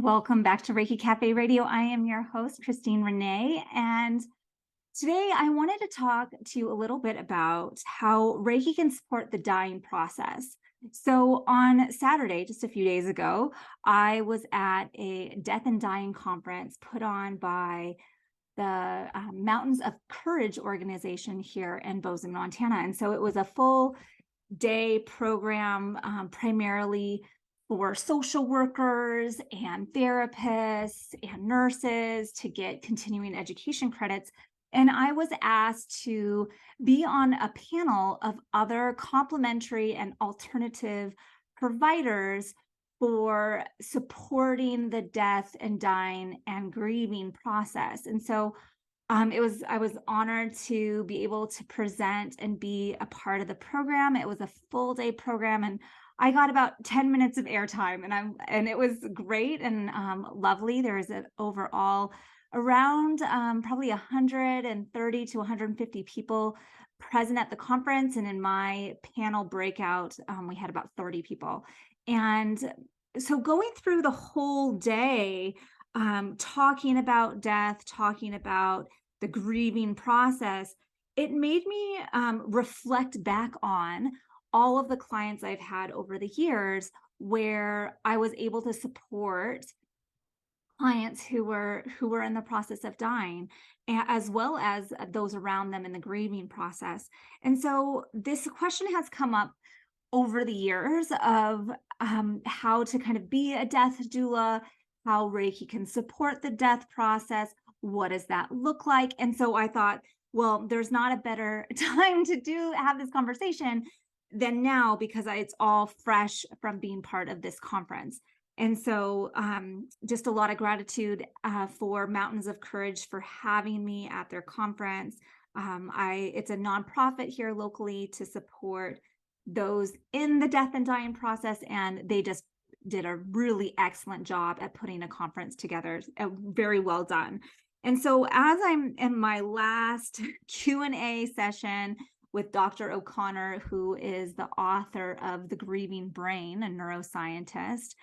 Welcome back to Reiki Cafe Radio. I am your host, Christine Renee, and today I wanted to talk to you a little bit about how Reiki can support the dying process. So on Saturday, just a few days ago, I was at a death and dying conference put on by the Mountains of Courage organization here in Bozeman, Montana. And so it was a full day program, primarily for social workers and therapists and nurses to get continuing education credits. And I was asked to be on a panel of other complementary and alternative providers for supporting the death and dying and grieving process. And so I was honored to be able to present and be a part of the program. It was a full day program, and I got about 10 minutes of airtime, and it was great and lovely. There was an overall around probably 130 to 150 people present at the conference, and in my panel breakout, we had about 30 people. And so going through the whole day, talking about death, talking about the grieving process, it made me reflect back on all of the clients I've had over the years where I was able to support clients who were in the process of dying, as well as those around them in the grieving process. And so this question has come up over the years of how to kind of be a death doula, how Reiki can support the death process. What does that look like? And so I thought, well, there's not a better time to have this conversation than now, because it's all fresh from being part of this conference. And so just a lot of gratitude for Mountains of Courage for having me at their conference. It's a nonprofit here locally to support those in the death and dying process, and they just did a really excellent job at putting a conference together. Very well done. And so as I'm in my last Q&A session with Dr. O'Connor, who is the author of The Grieving Brain, a neuroscientist,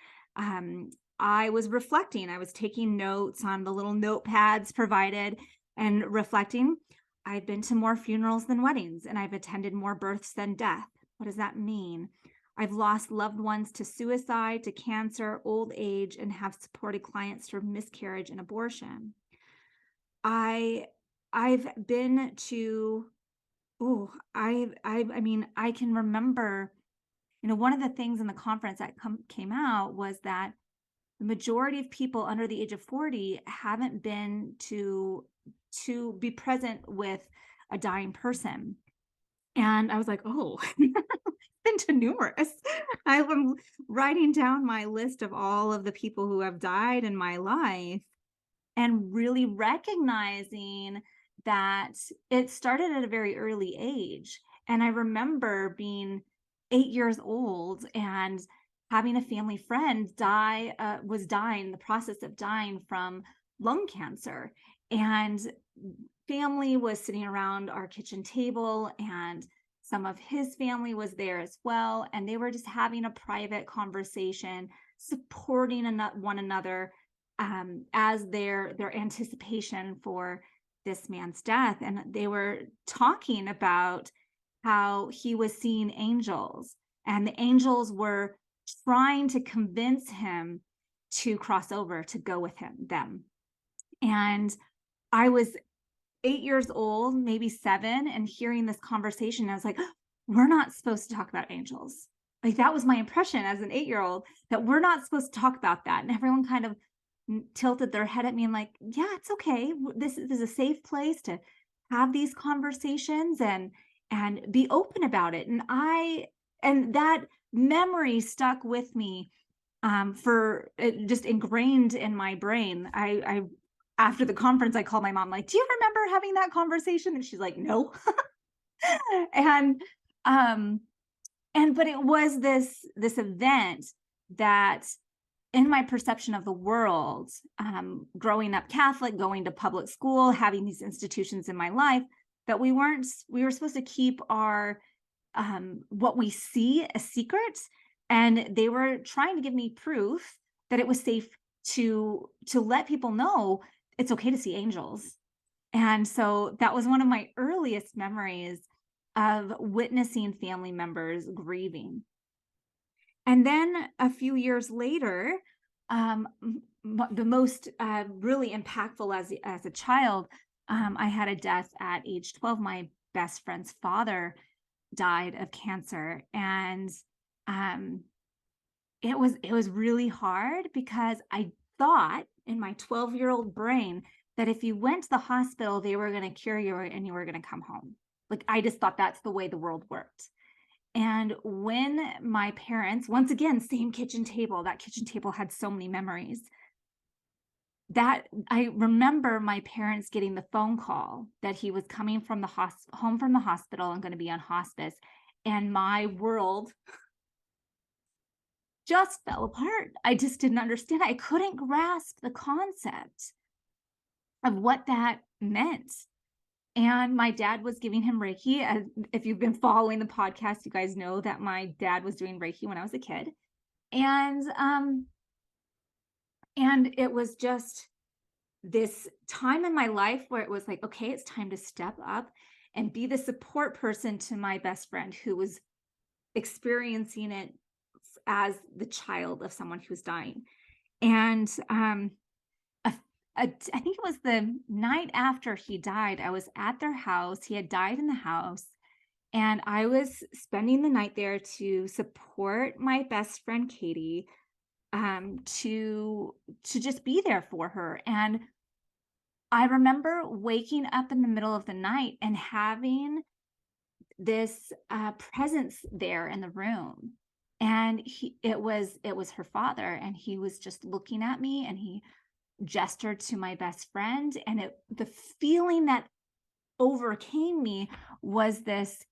I was reflecting. I was taking notes on the little notepads provided and reflecting. I've been to more funerals than weddings, and I've attended more births than death. What does that mean? I've lost loved ones to suicide, to cancer, old age, and have supported clients through miscarriage and abortion. I've been to, I can remember, one of the things in the conference that came out was that the majority of people under the age of 40 haven't been to be present with a dying person. And I was like, oh, been to numerous. I'm writing down my list of all of the people who have died in my life and really recognizing that it started at a very early age. And I remember being 8 years old and having a family friend was dying, the process of dying from lung cancer. And family was sitting around our kitchen table, and some of his family was there as well. And they were just having a private conversation, supporting one another as their anticipation for this man's death. And they were talking about how he was seeing angels, and the angels were trying to convince him to cross over, to go with them. And I was 8 years old, maybe 7, and hearing this conversation, I was like, we're not supposed to talk about angels. Like, that was my impression as an 8-year-old, that we're not supposed to talk about that. And everyone kind of tilted their head at me and like, yeah, it's okay. This is a safe place to have these conversations and be open about it. And that memory stuck with me for it, just ingrained in my brain. I after the conference, I called my mom, like, do you remember having that conversation? And she's like, no. But it was this event that, in my perception of the world, growing up Catholic, going to public school, having these institutions in my life, that we were supposed to keep our what we see a secret. And they were trying to give me proof that it was safe to let people know it's okay to see angels. And so that was one of my earliest memories of witnessing family members grieving. And then a few years later, the most really impactful as a child, I had a death at age 12. My best friend's father died of cancer, and um, it was really hard because I thought in my 12-year-old brain that if you went to the hospital, they were going to cure you and you were going to come home. Like I just thought that's the way the world worked. And when my parents, once again, same kitchen table, that kitchen table had so many memories. That I remember my parents getting the phone call that he was coming from the home from the hospital and going to be on hospice. And my world just fell apart. I just didn't understand. I couldn't grasp the concept of what that meant. And my dad was giving him Reiki. If you've been following the podcast, you guys know that my dad was doing Reiki when I was a kid. And it was just this time in my life where it was like, okay, it's time to step up and be the support person to my best friend who was experiencing it as the child of someone who's dying. And a, I think it was the night after he died, I was at their house. He had died in the house. And I was spending the night there to support my best friend Katie, to just be there for her. And I remember waking up in the middle of the night and having this presence there in the room. And it was her father, and he was just looking at me, and he gestured to my best friend, and the feeling that overcame me was this: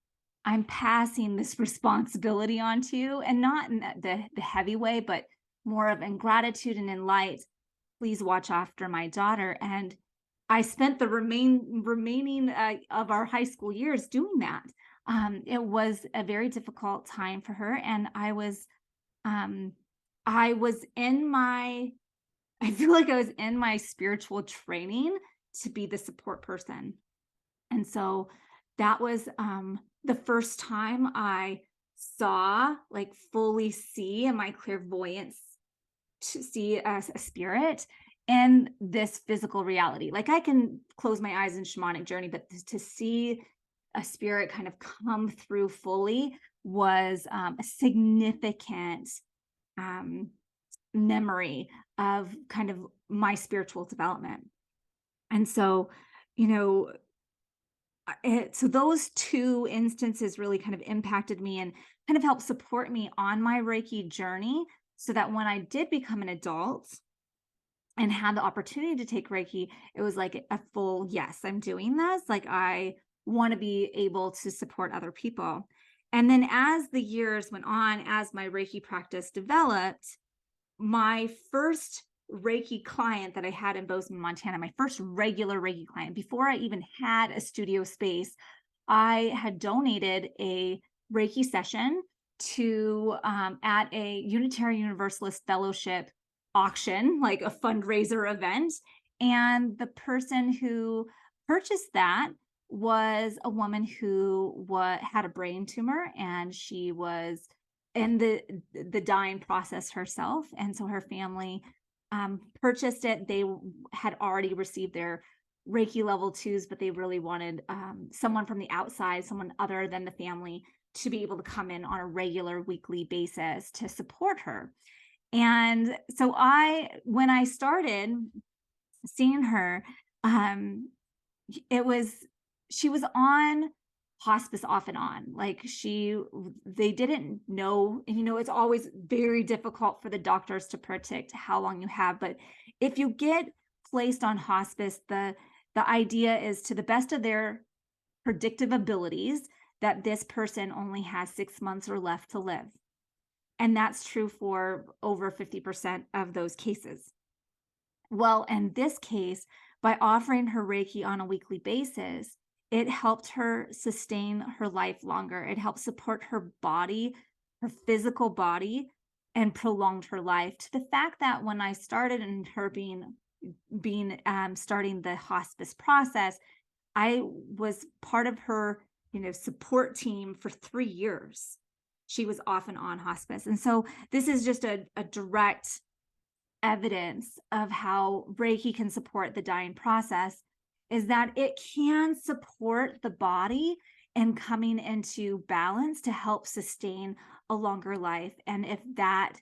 I'm passing this responsibility on to you, and not in the heavy way, but more of in gratitude and in light. Please watch after my daughter. And I spent the remaining of our high school years doing that. It was a very difficult time for her, and um, I was in my I feel like I was in my spiritual training to be the support person. And so that was the first time I saw, like fully see in my clairvoyance, to see a spirit in this physical reality. Like I can close my eyes in shamanic journey, but to see a spirit kind of come through fully was a significant um, memory of kind of my spiritual development. And so, you know, so those two instances really kind of impacted me and kind of helped support me on my Reiki journey, so that when I did become an adult and had the opportunity to take Reiki, it was like a full yes, I'm doing this. Like I want to be able to support other people. And then as the years went on, as my Reiki practice developed, my first Reiki client that I had in Bozeman, Montana, my first regular Reiki client, before I even had a studio space, I had donated a Reiki session to at a Unitarian Universalist Fellowship auction, like a fundraiser event. And the person who purchased that was a woman who had a brain tumor, and she was in the dying process herself. And so her family purchased it. They had already received their Reiki level 2s, but they really wanted someone from the outside, someone other than the family, to be able to come in on a regular weekly basis to support her. And so when I started seeing her, um, it was she was on hospice off and on. Like they didn't know, and it's always very difficult for the doctors to predict how long you have. But if you get placed on hospice, the idea is, to the best of their predictive abilities, that this person only has 6 months or left to live. And that's true for over 50% of those cases. Well, in this case, by offering her Reiki on a weekly basis, it helped her sustain her life longer. It helped support her body, her physical body, and prolonged her life, to the fact that when I started and her being starting the hospice process, I was part of her, support team for 3 years. She was off and on hospice. And so this is just a direct evidence of how Reiki can support the dying process, is that it can support the body and coming into balance to help sustain a longer life. And if that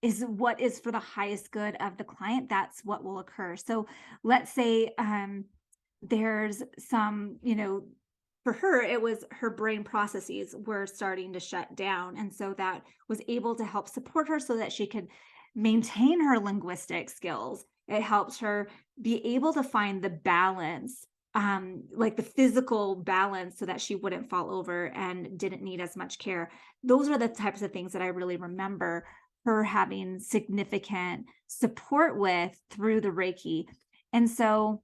is what is for the highest good of the client, that's what will occur. So let's say there's some, for her, it was her brain processes were starting to shut down. And so that was able to help support her so that she could maintain her linguistic skills. It helped her be able to find the balance, like the physical balance, so that she wouldn't fall over and didn't need as much care. Those are the types of things that I really remember her having significant support with through the Reiki. And so,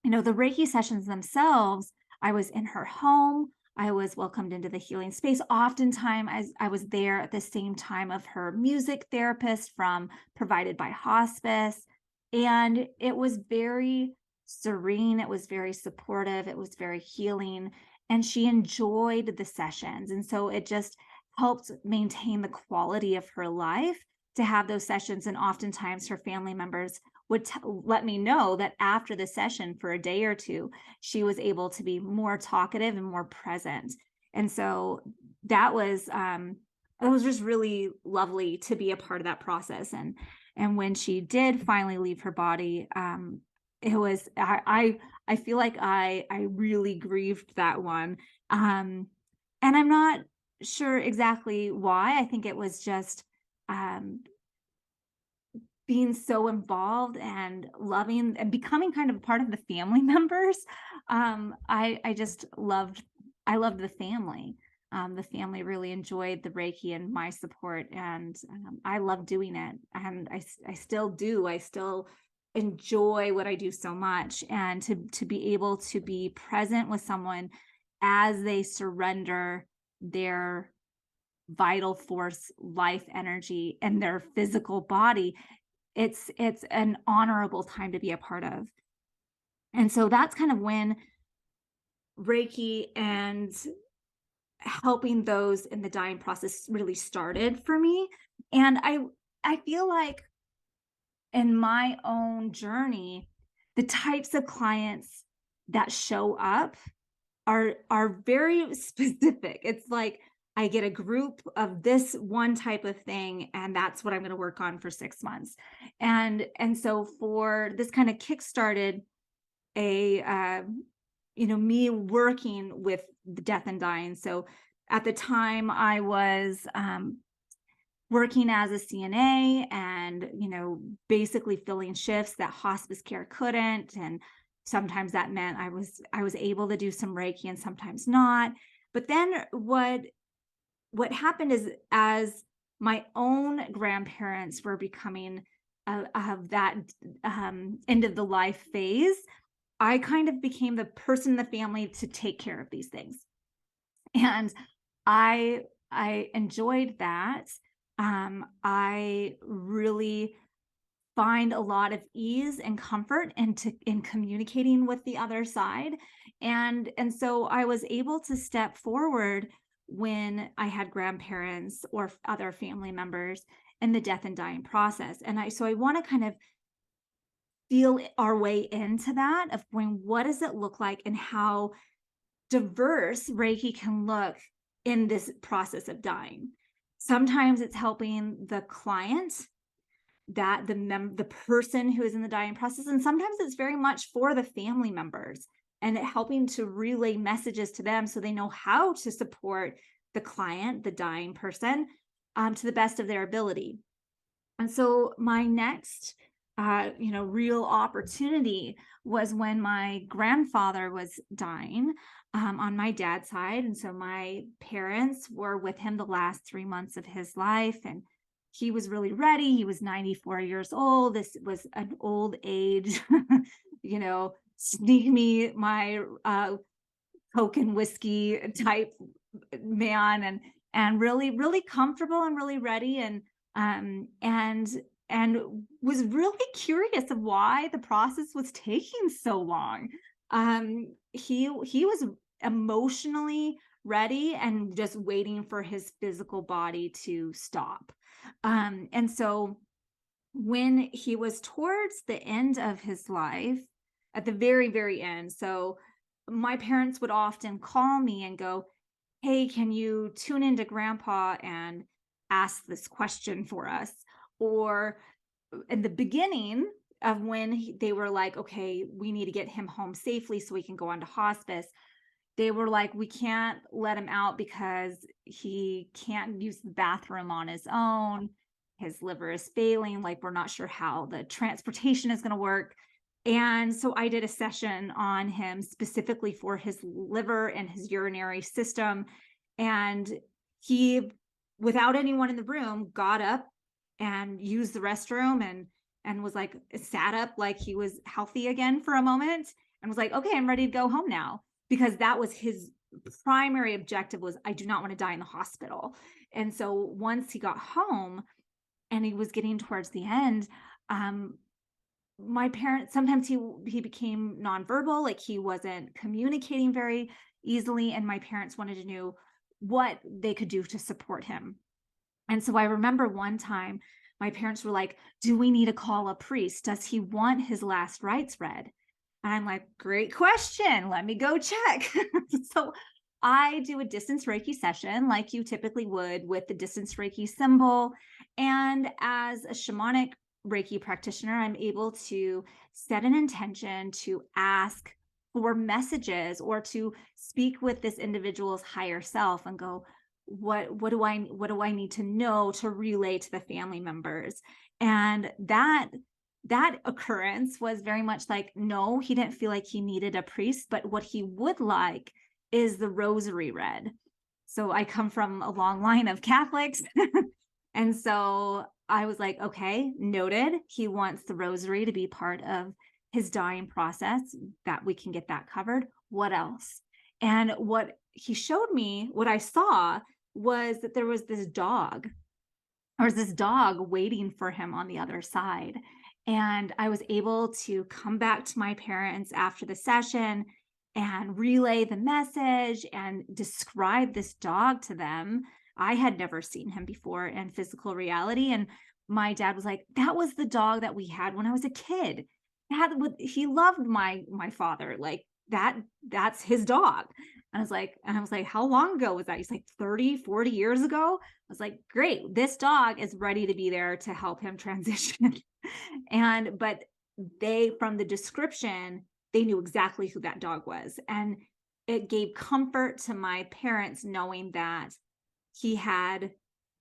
the Reiki sessions themselves, I was in her home. I was welcomed into the healing space. Oftentimes, as I was there at the same time of her music therapist from provided by hospice. And it was very serene. It was very supportive. It was very healing. And she enjoyed the sessions. And so it just helped maintain the quality of her life to have those sessions. And oftentimes her family members would let me know that after the session for a day or two, she was able to be more talkative and more present. And so that was it was just really lovely to be a part of that process. And when she did finally leave her body, it was I feel like I really grieved that one. And I'm not sure exactly why. I think it was just being so involved and loving and becoming kind of part of the family members. I just loved the family. The family really enjoyed the Reiki and my support, and I love doing it. And I still do. I still enjoy what I do so much, and to be able to be present with someone as they surrender their vital force, life energy, and their physical body, it's an honorable time to be a part of. And so that's kind of when Reiki and helping those in the dying process really started for me. And I feel like in my own journey, the types of clients that show up are very specific. It's like I get a group of this one type of thing, and that's what I'm going to work on for 6 months. And so for this kind of kickstarted a me working with the death and dying. So at the time I was working as a CNA and, basically filling shifts that hospice care couldn't. And sometimes that meant I was able to do some Reiki and sometimes not. But then what happened is, as my own grandparents were becoming of that end of the life phase, I kind of became the person in the family to take care of these things. And I enjoyed that. I really find a lot of ease and comfort in communicating with the other side. And so I was able to step forward when I had grandparents or other family members in the death and dying process. And I want to kind of feel our way into that, of going, what does it look like and how diverse Reiki can look in this process of dying. Sometimes it's helping the client, that the person who is in the dying process, and sometimes it's very much for the family members and helping to relay messages to them so they know how to support the client, the dying person, to the best of their ability. And so my next real opportunity was when my grandfather was dying, on my dad's side. And so my parents were with him the last 3 months of his life, and he was really ready. He was 94 years old. This was an old age, sneak me my Coke and whiskey type man, and really, really comfortable and really ready. And and was really curious of why the process was taking so long. He was emotionally ready and just waiting for his physical body to stop. And so when he was towards the end of his life, at the very, very end, so my parents would often call me and go, "Hey, can you tune into grandpa and ask this question for us?" Or in the beginning of when they were like, "Okay, we need to get him home safely so we can go on to hospice." They were like, "We can't let him out because he can't use the bathroom on his own. His liver is failing. Like, we're not sure how the transportation is going to work." And so I did a session on him specifically for his liver and his urinary system. And he, without anyone in the room, got up and used the restroom and was like, sat up like he was healthy again for a moment and was like, "Okay, I'm ready to go home now." Because that was his primary objective, was, I do not want to die in the hospital. And so once he got home and he was getting towards the end, um, my parents, sometimes he became nonverbal, like he wasn't communicating very easily, and my parents wanted to know what they could do to support him. And so I remember one time my parents were like, "Do we need to call a priest? Does he want his last rites read?" And I'm like, "Great question. Let me go check." So I do a distance Reiki session like you typically would, with the distance Reiki symbol. And as a shamanic Reiki practitioner, I'm able to set an intention to ask for messages or to speak with this individual's higher self and go, what do I need to know to relay to the family members? And that occurrence was very much like, no, he didn't feel like he needed a priest, but what he would like is the rosary read. So I come from a long line of Catholics. And so I was like, okay, noted. He wants the rosary to be part of his dying process, that we can get that covered. What else? And what he showed me, what I saw, was that there was this dog, or this dog waiting for him on the other side. And I was able to come back to my parents after the session and relay the message and describe this dog to them. I had never seen him before in physical reality. And my dad was like, "That was the dog that we had when I was a kid. He loved my father. Like that's his dog." And I was like, "How long ago was that?" He's like, 30, 40 years ago. I was like, "Great, this dog is ready to be there to help him transition." But from the description, they knew exactly who that dog was. And it gave comfort to my parents knowing that he had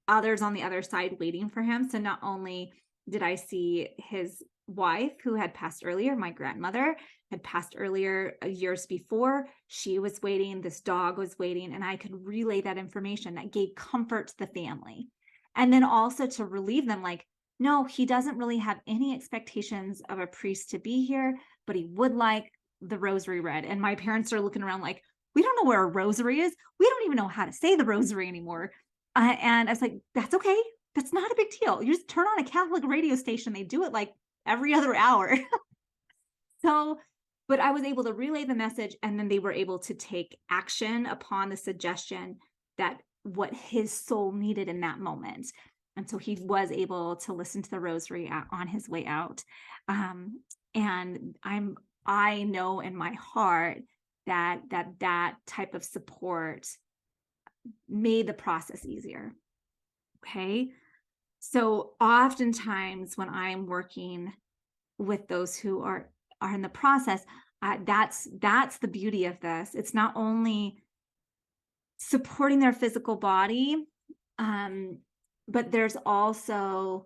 others on the other side waiting for him. So not only did I see his wife, who had passed earlier, my grandmother had passed earlier, years before, she was waiting, this dog was waiting, and I could relay that information that gave comfort to the family. And then also to relieve them, like, no, he doesn't really have any expectations of a priest to be here, but he would like the rosary read. And my parents are looking around like, "We don't know where a rosary is. We don't even know how to say the rosary anymore." And I was like, "That's okay. That's not a big deal. You just turn on a Catholic radio station. They do it like every other hour." So, but I was able to relay the message, and then they were able to take action upon the suggestion that what his soul needed in that moment. And so he was able to listen to the rosary on his way out. And I know in my heart that type of support made the process easier. Okay. So oftentimes when I'm working with those who are in the process, that's the beauty of this. It's not only supporting their physical body, um, but there's also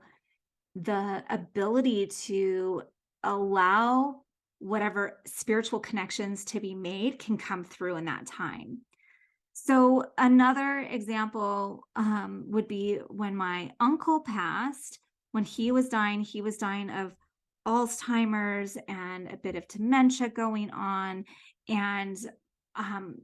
the ability to allow whatever spiritual connections to be made can come through in that time. So another example would be when my uncle passed. When he was dying of Alzheimer's and a bit of dementia going on. And um,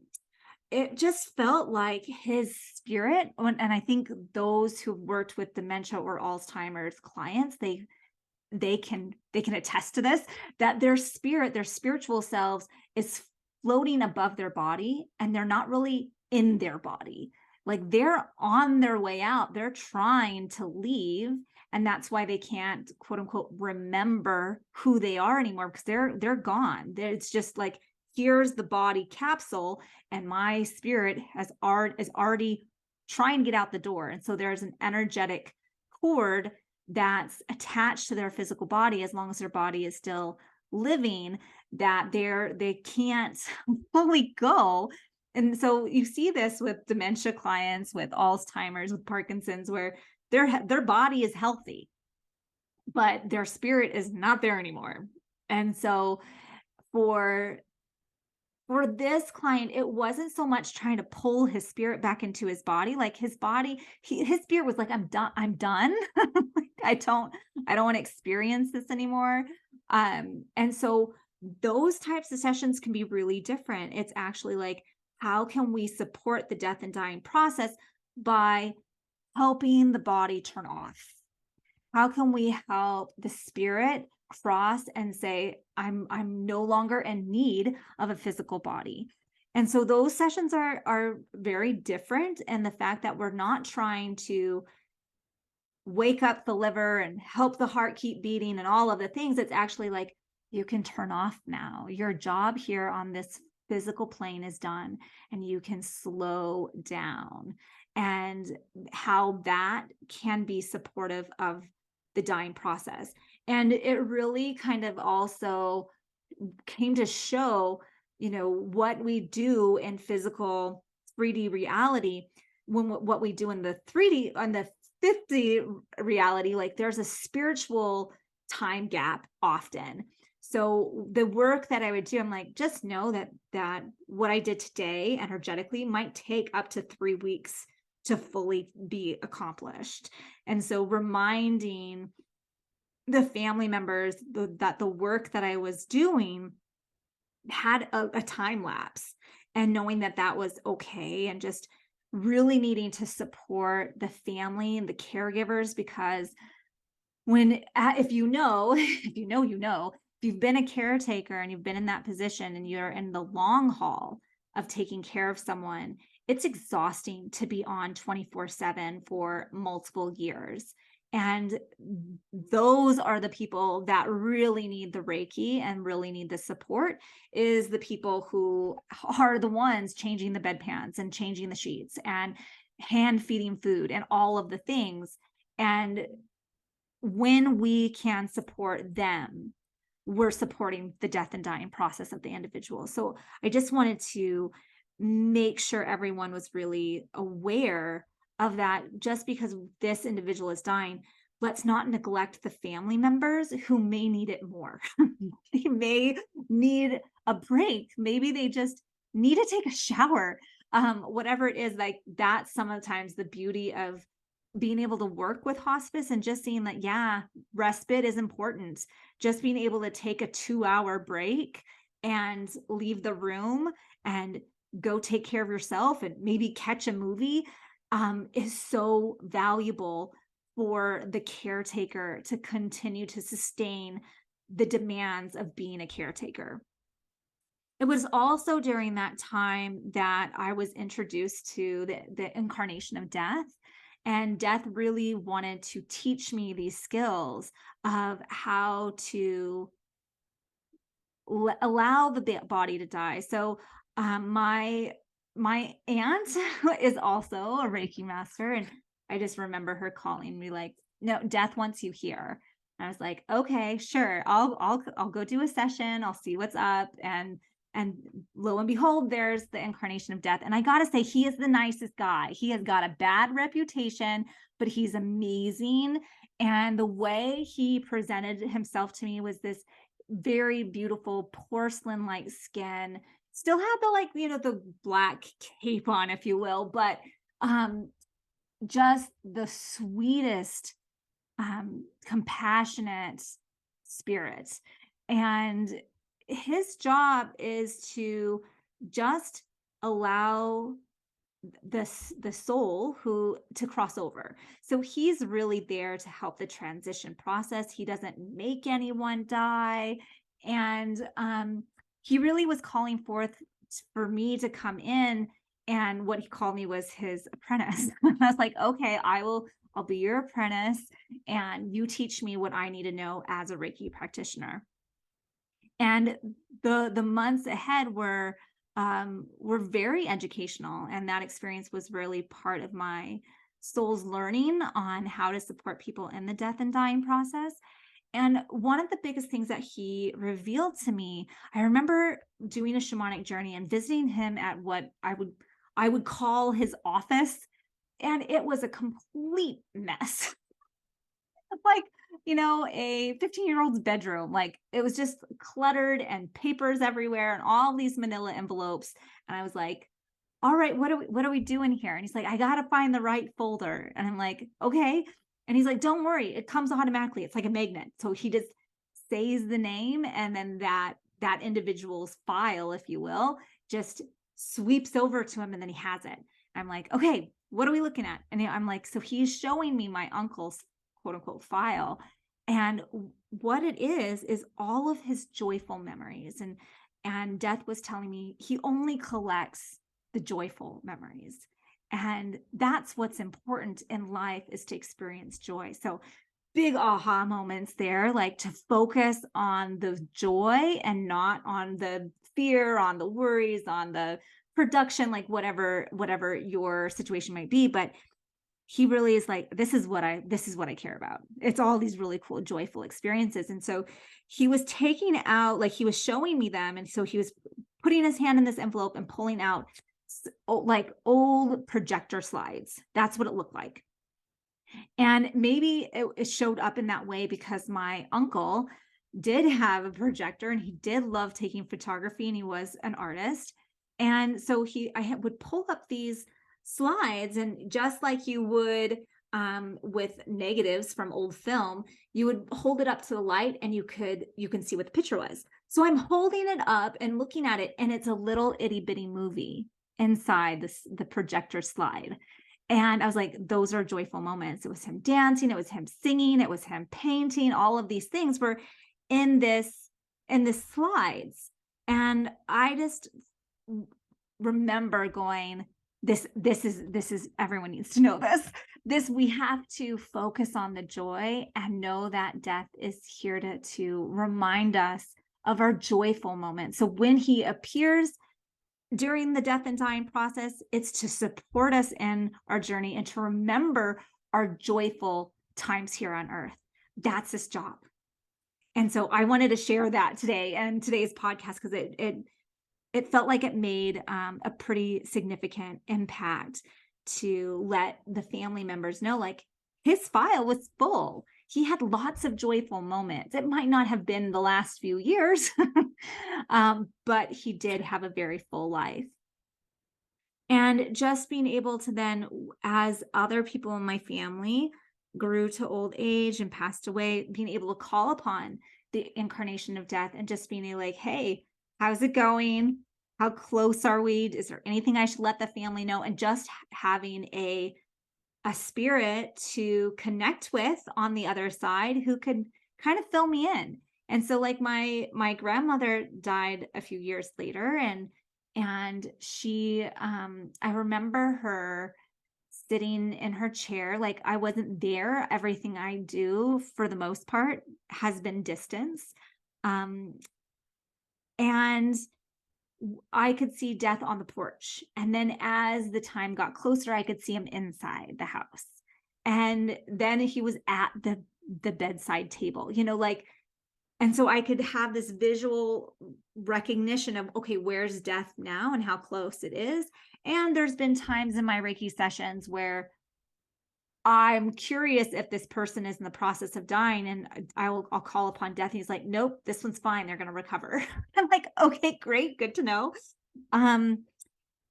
it just felt like his spirit, and I think those who've worked with dementia or Alzheimer's clients, they can attest to this, that their spirit, their spiritual selves is floating above their body, and they're not really in their body. Like, they're on their way out. They're trying to leave, and that's why they can't, quote unquote, remember who they are anymore, because they're gone. It's just like, here's the body capsule, and my spirit is already trying to get out the door. And so there's an energetic cord that's attached to their physical body, as long as their body is still living, that they can't fully go. And so you see this with dementia clients, with Alzheimer's, with Parkinson's, where their body is healthy, but their spirit is not there anymore. And so for this client, it wasn't so much trying to pull his spirit back into his body. Like, his body, his spirit was like, I'm done. Like, I don't want to experience this anymore. And so those types of sessions can be really different. It's actually like, how can we support the death and dying process by helping the body turn off? How can we help the spirit cross and say, I'm no longer in need of a physical body? And so those sessions are very different. And the fact that we're not trying to wake up the liver and help the heart keep beating and all of the things, it's actually like, you can turn off now. Your job here on this physical plane is done, and you can slow down. And how that can be supportive of the dying process. And it really kind of also came to show, what we do in physical 3D reality, what we do in the 3D, on the 50 reality, like, there's a spiritual time gap often. So the work that I would do, I'm like, just know that what I did today energetically might take up to 3 weeks to fully be accomplished. And so reminding the family members that the work that I was doing had a time lapse, and knowing that that was okay, and just really needing to support the family and the caregivers, because if you know, if you've been a caretaker and you've been in that position and you're in the long haul of taking care of someone, it's exhausting to be on 24/7 for multiple years. And those are the people that really need the Reiki and really need the support, is the people who are the ones changing the bedpans and changing the sheets and hand feeding food and all of the things. And when we can support them, we're supporting the death and dying process of the individual. So I just wanted to make sure everyone was really aware of that. Just because this individual is dying, let's not neglect the family members who may need it more. They may need a break. Maybe they just need to take a shower. Whatever it is, like, that's sometimes the beauty of being able to work with hospice, and just seeing that, yeah, respite is important. Just being able to take a 2-hour break and leave the room and go take care of yourself and maybe catch a movie, is so valuable for the caretaker to continue to sustain the demands of being a caretaker. It was also during that time that I was introduced to the incarnation of death. And death really wanted to teach me these skills of how to allow the body to die. So my aunt is also a Reiki master, and I just remember her calling me like, "No, death wants you here." And I was like, "Okay, sure. I'll go do a session. I'll see what's up." And lo and behold, there's the incarnation of death. And I got to say, he is the nicest guy. He has got a bad reputation, but he's amazing. And the way he presented himself to me was this very beautiful porcelain-like skin. Still had the, like, the black cape on, if you will, but just the sweetest, compassionate spirit. And his job is to just allow the soul who to cross over. So he's really there to help the transition process. He doesn't make anyone die. And he really was calling forth for me to come in, and what he called me was his apprentice. I was like, okay, I'll be your apprentice, and you teach me what I need to know as a Reiki practitioner. And the months ahead were very educational, and that experience was really part of my soul's learning on how to support people in the death and dying process. And one of the biggest things that he revealed to me, I remember doing a shamanic journey and visiting him at what I would call his office, and it was a complete mess. Like, a 15-year-old's bedroom. Like, it was just cluttered and papers everywhere and all these manila envelopes. And I was like, all right, what are we doing here? And he's like, I got to find the right folder. And I'm like, okay. And he's like, don't worry, it comes automatically. It's like a magnet. So he just says the name, and then that individual's file, if you will, just sweeps over to him, and then he has it. I'm like, okay, what are we looking at? And I'm like, so he's showing me my uncle's quote unquote file. And what it is all of his joyful memories. And Death was telling me he only collects the joyful memories. And that's what's important in life, is to experience joy. So big aha moments there, like to focus on the joy and not on the fear, on the worries, on the production, like whatever your situation might be. But he really is like, this is what I care about. It's all these really cool, joyful experiences. And so he was taking out, like he was showing me them. And so he was putting his hand in this envelope and pulling out like old projector slides. That's what it looked like. And maybe it showed up in that way because my uncle did have a projector, and he did love taking photography, and he was an artist. And so I would pull up these slides, and just like you would with negatives from old film, you would hold it up to the light, and you can see what the picture was. So I'm holding it up and looking at it, and it's a little itty bitty movie inside the projector slide. And I was like, those are joyful moments. It was him dancing, it was him singing, it was him painting. All of these things were in the slides. And I just remember going, this is everyone needs to know this. We have to focus on the joy and know that Death is here to remind us of our joyful moments. So when he appears during the death and dying process, it's to support us in our journey and to remember our joyful times here on earth. That's his job. And so I wanted to share that today and today's podcast, because it felt like it made a pretty significant impact to let the family members know, like, his file was full. He had lots of joyful moments. It might not have been the last few years, but he did have a very full life. And just being able to then, as other people in my family grew to old age and passed away, being able to call upon the incarnation of death and just being like, hey, how's it going? How close are we? Is there anything I should let the family know? And just having a spirit to connect with on the other side who could kind of fill me in. And so, like, my grandmother died a few years later, and she I remember her sitting in her chair. Like, I wasn't there. Everything I do for the most part has been distance. And I could see Death on the porch. And then as the time got closer, I could see him inside the house. And then he was at the bedside table, and so I could have this visual recognition of, okay, where's Death now and how close it is. And there's been times in my Reiki sessions where I'm curious if this person is in the process of dying, and I'll call upon Death, and he's like, nope, this one's fine. They're going to recover. I'm like, okay, great. Good to know. And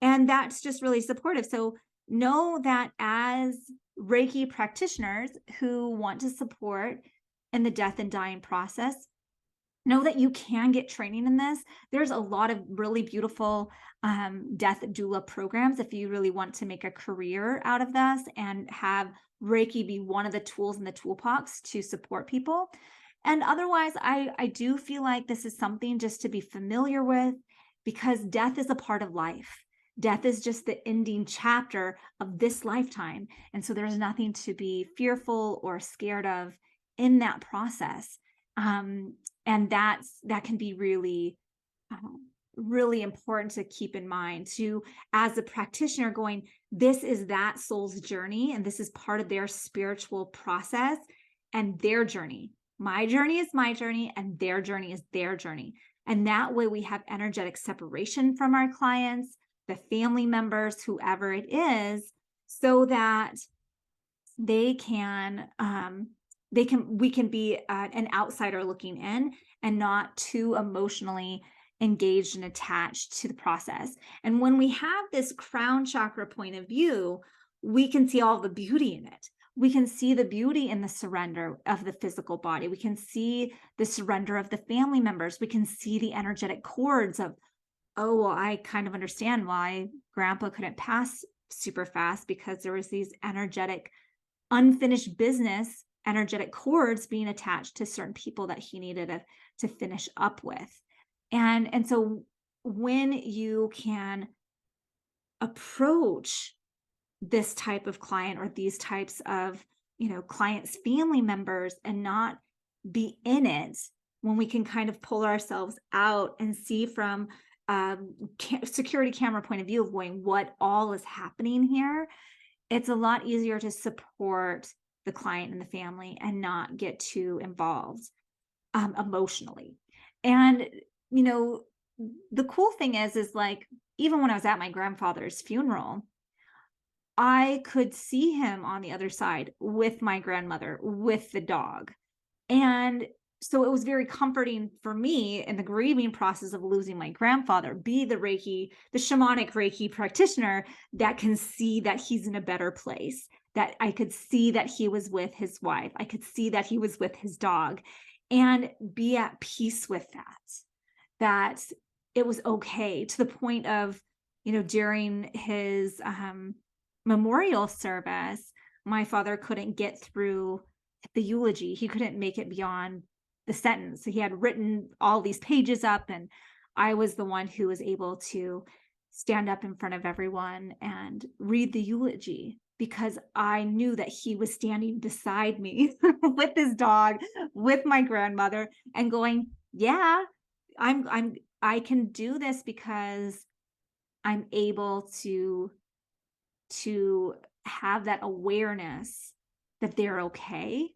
that's just really supportive. So know that as Reiki practitioners who want to support in the death and dying process, know that you can get training in this. There's a lot of really beautiful death doula programs if you really want to make a career out of this and have Reiki be one of the tools in the toolbox to support people. And otherwise, I do feel like this is something just to be familiar with, because death is a part of life. Death is just the ending chapter of this lifetime. And so there's nothing to be fearful or scared of in that process. Um, and that can be really really important to keep in mind, to, as a practitioner, going, this is that soul's journey and this is part of their spiritual process and their journey. My journey is my journey and their journey is their journey. And that way we have energetic separation from our clients, the family members, whoever it is, so that they can we can be an outsider looking in and not too emotionally engaged and attached to the process. And when we have this crown chakra point of view, we can see all the beauty in it. We can see the beauty in the surrender of the physical body. We can see the surrender of the family members. We can see the energetic cords of, oh, well, I kind of understand why grandpa couldn't pass super fast, because there was these energetic unfinished business, energetic cords being attached to certain people that he needed to finish up with. And so when you can approach this type of client or these types of, clients, family members, and not be in it, when we can kind of pull ourselves out and see from security camera point of view of going, what all is happening here, it's a lot easier to support the client and the family and not get too involved emotionally. And, the cool thing is like, even when I was at my grandfather's funeral, I could see him on the other side with my grandmother, with the dog. And so it was very comforting for me in the grieving process of losing my grandfather, be the shamanic Reiki practitioner that can see that he's in a better place, that I could see that he was with his wife. I could see that he was with his dog, and be at peace with that it was okay, to the point of, during his memorial service, my father couldn't get through the eulogy. He couldn't make it beyond the sentence. So he had written all these pages up, and I was the one who was able to stand up in front of everyone and read the eulogy, because I knew that he was standing beside me with his dog, with my grandmother, and going, yeah, I can do this because I'm able to have that awareness that they're okay,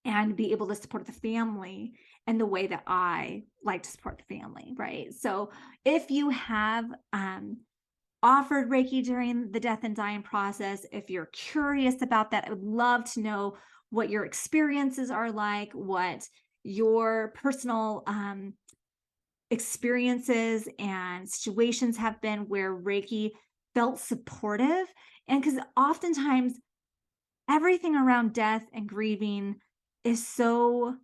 and be able to support the family in the way that I like to support the family, right? So if you have offered Reiki during the death and dying process, if you're curious about that, I would love to know what your experiences are like, what your personal experiences and situations have been where Reiki felt supportive. And because oftentimes everything around death and grieving is so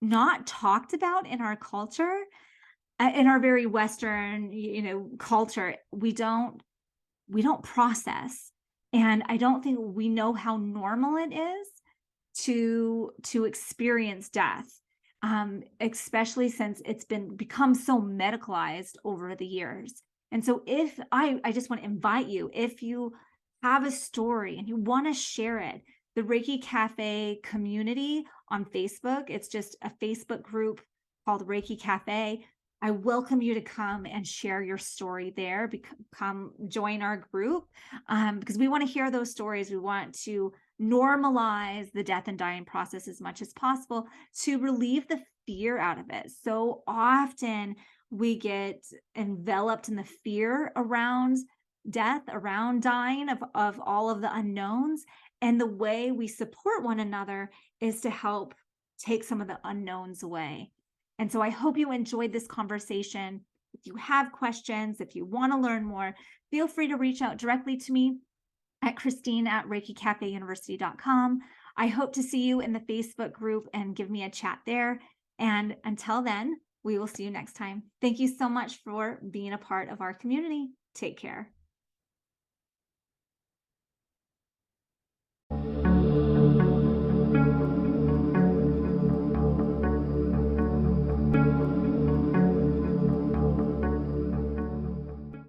not talked about in our culture, in our very Western, culture. We don't process, and I don't think we know how normal it is to experience death, especially since it's become so medicalized over the years. And so if I just want to invite you, if you have a story and you want to share it, the Reiki Cafe community on Facebook, it's just a Facebook group called Reiki Cafe. I welcome you to come and share your story there. Come join our group, because we want to hear those stories. We want to normalize the death and dying process as much as possible to relieve the fear out of it. So often we get enveloped in the fear around death, around dying, of all of the unknowns. And the way we support one another is to help take some of the unknowns away. And so I hope you enjoyed this conversation. If you have questions, if you want to learn more, feel free to reach out directly to me at Christine@ReikiCafeUniversity.com. I hope to see you in the Facebook group and give me a chat there. And until then, we will see you next time. Thank you so much for being a part of our community. Take care.